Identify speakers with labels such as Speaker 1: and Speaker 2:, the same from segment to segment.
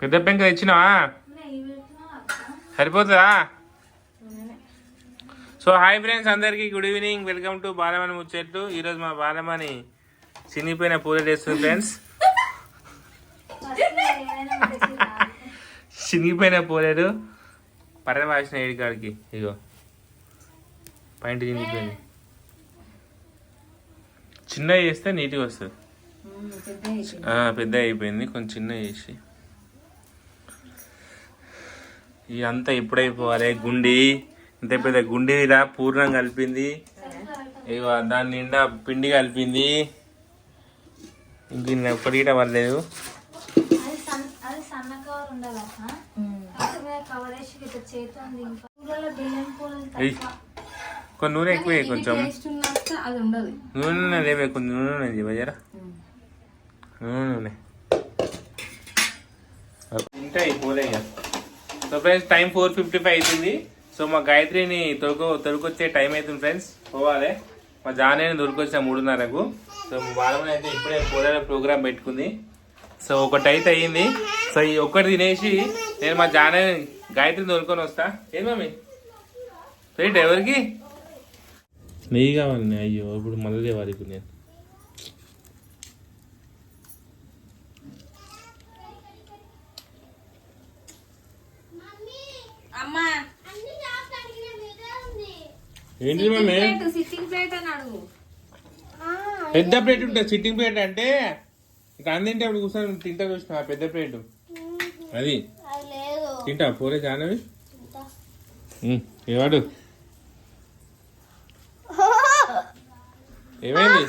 Speaker 1: పెద్ద పెంక తెచ్చినావా? సరిపోతుందా? సో హాయ్ ఫ్రెండ్స్, అందరికీ good evening. Welcome to Balamani ముచ్చట్లు. ఈరోజు మా బాలమణి చినిగిపోయిన పూజలు చేస్తుంది ఫ్రెండ్స్. చినిగిపోయిన పూలేరు పర్యవాసిన ఏడికాడికి ఇగో పాయింట్ చినిగిపోయింది. చిన్నగా చేస్తే నీట్గా వస్తుంది. పెద్ద అయిపోయింది, కొంచెం చిన్నగా చేసి. ఇదంతా ఎప్పుడైపోవాలి? గుండి ఇంత పెద్ద గుండిలా పూర్ణం కలిపింది, ఇక దాని నిండా పిండి కలిపింది. ఇంక ఒక్కటి గిట పర్లేదు. కొన్ని నూనె ఎక్కువ, కొంచెం నూనె లేవే, కొంచెం నూనె బజారా నూనె తింటే అయిపోలే. సో ఫ్రెండ్స్, టైం 4:55 అవుతుంది. సో మా గాయత్రిని తొలకొచ్చే టైం అవుతుంది ఫ్రెండ్స్, పోవాలి. మా జానేని దొరికొచ్చిన 3:30కు. సో వాళ్ళని అయితే ఇప్పుడే పోలే ప్రోగ్రామ్ పెట్టుకుంది. సో ఒకటి అయితే అయ్యింది. సో ఈ ఒక్కటి తినేసి నేను మా గాయత్రిని దొరుకొని వస్తా. ఏం మమ్మీ రైట్? ఎవరికి నెయ్యి కావాలి? అయ్యో, ఇప్పుడు మళ్ళీ లేవాలి. ఇప్పుడు నేను ఏంటి మమ్మీ? పెద్ద ప్లేట్ ఉంటుంది. సిట్టింగ్ ప్లేట్ అంటే ఇక అందింటే అప్పుడు కూర్చొని తింటా. చూసిన పెద్ద ప్లేట్ అది తింటా. పోలే జానవి ఏవాడు ఏమైంది?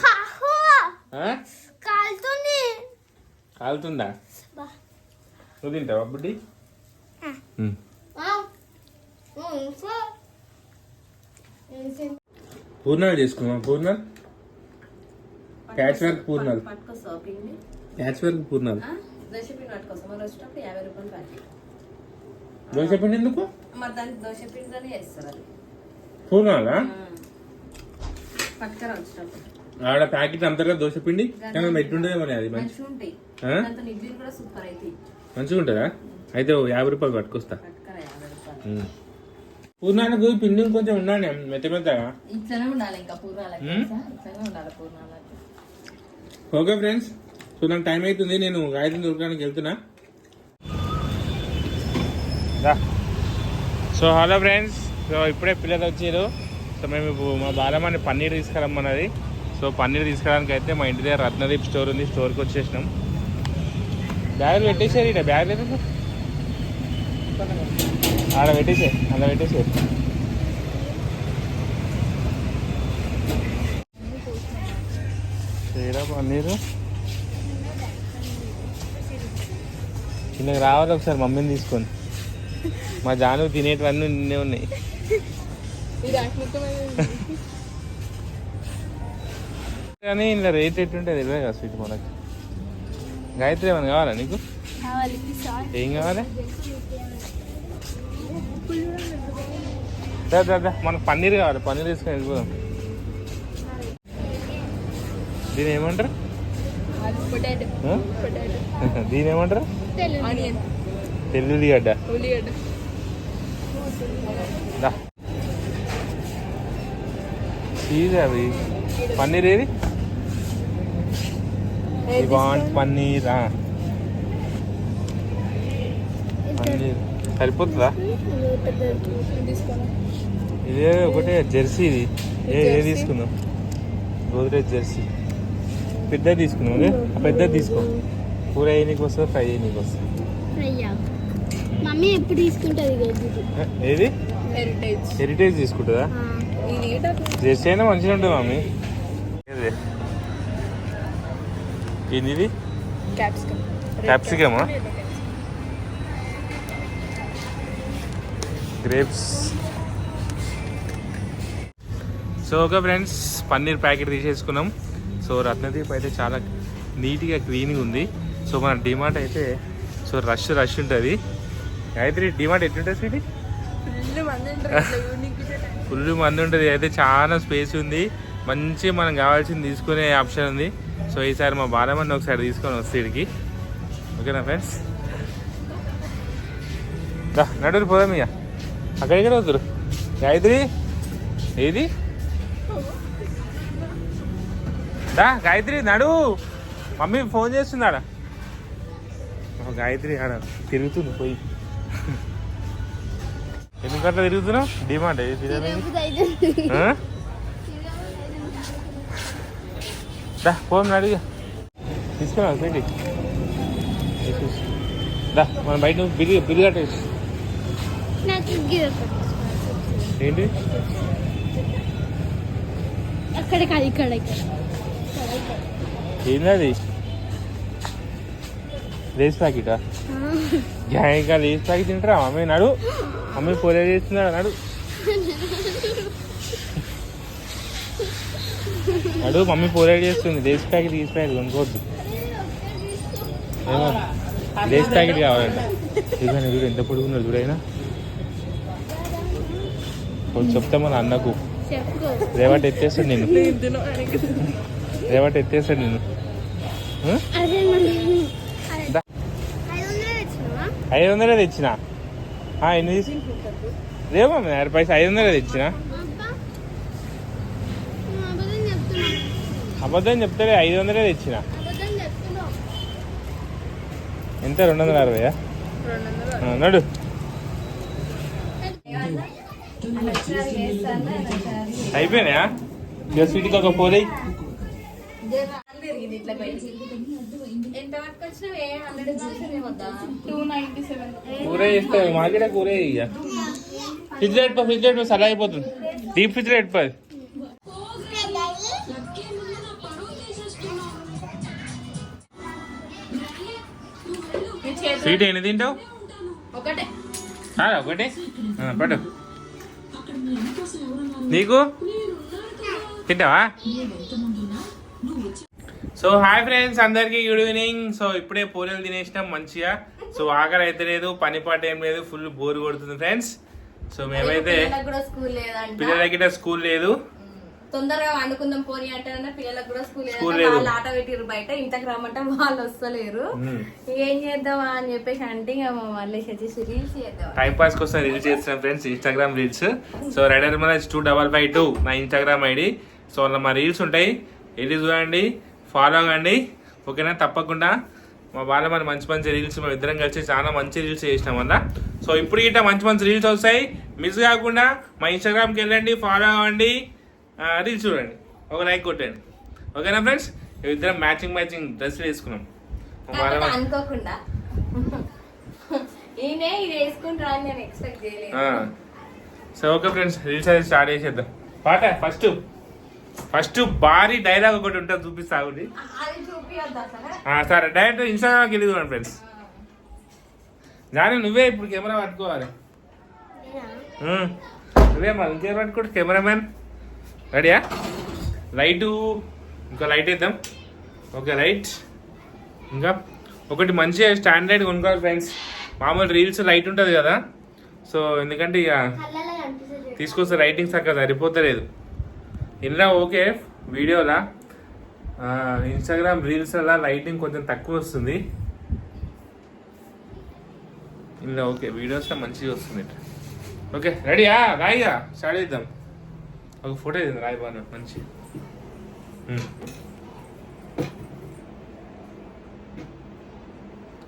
Speaker 1: కాలుతుందా? నువ్వు తింటావా బుడ్డి? పూర్ణాలు చేసుకున్నావా? పూర్ణాలు ప్యాచ్ వర్క్ పూర్ణాలు, ప్యాచ్ వర్క్ పూర్ణాలు. దోశ పిండి ఎందుకు? పూర్ణాలా? ఆడ ప్యాకెట్ అంతగా దోశ పిండి కానీ ఎట్టుండదే మరి. అది మంచిగా ఉంటుందా? అయితే 50 రూపాయలు పట్టుకొస్తా. పూర్ణాలకు పిండి కొంచెం ఉండాలి మెత్త మెత్తగా. ఓకే ఫ్రెండ్స్, సో నాకు టైం అవుతుంది. నేను గాయత్రి దొరకడానికి వెళ్తున్నా. సో హలో ఫ్రెండ్స్, సో ఇప్పుడే పిల్లలు వచ్చారు. సో మేము మా బాలమ్మని పన్నీర్ తీసుకురమ్మన్నది. సో పన్నీర్ తీసుకురావడానికి అయితే మా ఇంటి దగ్గర రత్నదీప్ స్టోర్ ఉంది, స్టోర్కి వచ్చేసినాం. బ్యాగులు పెట్టేసారు. ఇక్కడ బ్యాగ్ లేదు, ఆడ పెట్టేసే, అలా పెట్టేసే. చేయరా పన్నీరు చిన్నగా రావాలి. ఒకసారి మమ్మీని తీసుకొని. మా జాను తినేటివన్నీ నిన్నే ఉన్నాయి. కానీ ఇలా రేట్ ఎట్టుంటే తెలియదు కదా స్వీట్ మనకి. గాయత్రి ఏమైనా కావాలా నీకు? ఏం కావాలి? మనకు పన్నీర్ కావాలి, పన్నీర్ తీసుకొని వెళ్ళిపోదాం. దీని ఏమంటారు? దీని ఏమంటారు? తెల్లుల్లిగడ్డ. చీజ్ అవి. పన్నీర్ ఏది? పన్నీర్ పన్నీర్ సరిపోతుందా? ఇదే ఒకటే జెర్సీ. ఇది ఏ తీసుకుందాం? గోద్రేజ్ జెర్సీ పెద్దది తీసుకున్నాం. అదే పెద్దది తీసుకో. కూర వేయనీకి వస్తుంది, ఫ్రై చేయనీకి వస్తుంది.
Speaker 2: మమ్మీ ఎప్పుడు తీసుకుంటుంది?
Speaker 1: ఏది? హెరిటేజ్ తీసుకుంటుందా? జెర్సీ అయినా మంచిగా ఉంటుంది మమ్మీ. ఇది క్యాప్సికమా? Grapes. So okay friends, paneer packet తీసేసుకున్నాం. సో రత్నదీప్ అయితే చాలా నీట్గా క్లీన్గా ఉంది. సో మన డిమార్ట్ అయితే సో రష్ ఉంటుంది. గాయత్రి డిమార్ట్ ఎట్లుంటుంది స్వీటీ? ఫుల్ మంది ఉంటుంది. అయితే చాలా స్పేస్ ఉంది, మంచి మనం కావాల్సింది తీసుకునే ఆప్షన్ ఉంది. సో ఈసారి మా బాలమని ఒకసారి తీసుకొని వస్తే ఇక్కడికి. ఓకేనా ఫ్రెండ్స్? నడురు పోదాం ఇక అక్కడిక్కడ వద్దురు గాయత్రి ఏది గాయత్రి నడు మమ్మీ ఫోన్ చేస్తున్నాడా గాయత్రి ఆడ తిరుగుతుంది పోయి ఎందుకంటే తిరుగుతున్నావు డిమాండ్ ఫోన్ అడిగా తీసుకున్నా పెట్టి మనం బయట బిల్లు కట్టేసి ఏంటి ఏంది అది లేస్ ప్యాకెటా ఇంకా లేస్ ప్యాకెట్ తింటారా మమ్మీ నడు మమ్మీ పోలే చేస్తున్నాడు నడు నడు మమ్మీ పోలే చేస్తుంది లేస్ ప్యాకెట్ తీసిపోయాడు కొనుక్కోవద్దు ఏమో లేస్ ప్యాకెట్ కావాలంట ఇదిగోండి చూడు ఎంత పొడుగున్నాడు చూడైనా చెప్తా మన అన్నకు రేవట్ ఎత్తేస్తాడు నేను రేవట్ ఎత్తేస్తాడు నేను 500 తెచ్చిన ఎన్ని రేవా పైసా 500 తెచ్చిన అబద్ధం చెప్తాడే 500 తెచ్చిన ఎంత 260 నడు అయిపోయినాయా ఇక స్వీట్కి ఒక పోలే కూర చేస్తావు మాకే కూర ఇక ఫ్రిడ్జ్ ఫ్రిడ్జ్ సలా అయిపోతుంది డీప్ ఫ్రిడ్జ్ పెట్టుకోవాలి స్వీట్ ఎన్ని తింటావు ఒకటే పట్టు నీకు తింటావా సో హాయ్ ఫ్రెండ్స్ అందరికి గుడ్ ఈవినింగ్ సో ఇప్పుడే పూరీలు తినేసినాం మంచిగా సో ఆకలి అయితే లేదు పని పాట ఏం లేదు ఫుల్ బోర్ కొడుతుంది ఫ్రెండ్స్ సో మేమైతే పిల్లలకి స్కూల్ లేదు
Speaker 2: తొందరగా వండుకుందాం పోనీ అంటే పిల్లలకు కూడా స్కూల్ లేదు వాళ్ళు ఆట పెట్టిరు బయట ఇంతకు రమ్మంటే వాళ్ళు వస్తలేరు ఏం చేద్దామా అని చెప్పేసి అంటే మళ్ళీ రీల్స్ చేద్దాం
Speaker 1: టైం పాస్ కోసం రీల్స్ చేస్తున్నాం friends Instagram reels so rider మన 2552 నా ఇన్స్టాగ్రామ్ ఐడి సో అలా మా రీల్స్ ఉంటాయి వెళ్ళి చూడండి ఫాలో అవ్వండి ఓకేనా తప్పకుండా మా వాళ్ళ మన మంచి మంచి రీల్స్ మేము ఇద్దరం కలిసి చాలా మంచి రీల్స్ చేసినాం వల్ల సో ఇప్పుడు గిట్ట మంచి మంచి రీల్స్ వస్తాయి మిస్ కాకుండా మా ఇన్స్టాగ్రామ్కి వెళ్ళండి ఫాలో అవ్వండి రీల్స్ చూడండి ఒక లైక్ కొట్టండి ఓకేనా ఫ్రెండ్స్ ఇద్దరం మ్యాచింగ్ డ్రెస్ వేసుకున్నాం
Speaker 2: అనుకోకుండా
Speaker 1: సో ఓకే ఫ్రెండ్స్ రీల్స్ అయితే స్టార్ట్ చేసేద్దాం పాట ఫస్ట్ భారీ డైలాగ్ ఒకటి ఉంటుంది చూపిస్తా సరే డైరెక్ట్ ఇన్స్టాగ్రామ్కి వెళ్ళి చూడండి ఫ్రెండ్స్ జానీ నువ్వే ఇప్పుడు కెమెరా పట్టుకోవాలి నువ్వే మరి ఇంకేం పట్టుకోండి కెమెరామెన్ రెడీయా లైటు ఇంకా లైట్ వేద్దాం ఓకే లైట్ ఇంకా ఒకటి మంచిగా స్టాండర్డ్ కొనుక్కోవాలి ఫ్రెండ్స్ మామూలు రీల్స్ లైట్ ఉంటుంది కదా సో ఎందుకంటే ఇక తీసుకొస్తే లైటింగ్ చక్కగా సరిపోతలేదు ఇలా ఓకే వీడియోలా ఇన్స్టాగ్రామ్ రీల్స్ అలా లైటింగ్ కొంచెం తక్కువ వస్తుంది ఇలా ఓకే వీడియోస్లో మంచిగా వస్తుంది ఓకే రెడీయా రాయిగా స్టార్ట్ చేద్దాం ఒక ఫోటో ఇది రాయి బాగా మంచి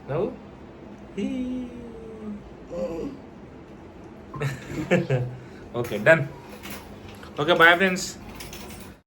Speaker 1: నవ్వు okay done okay bye friends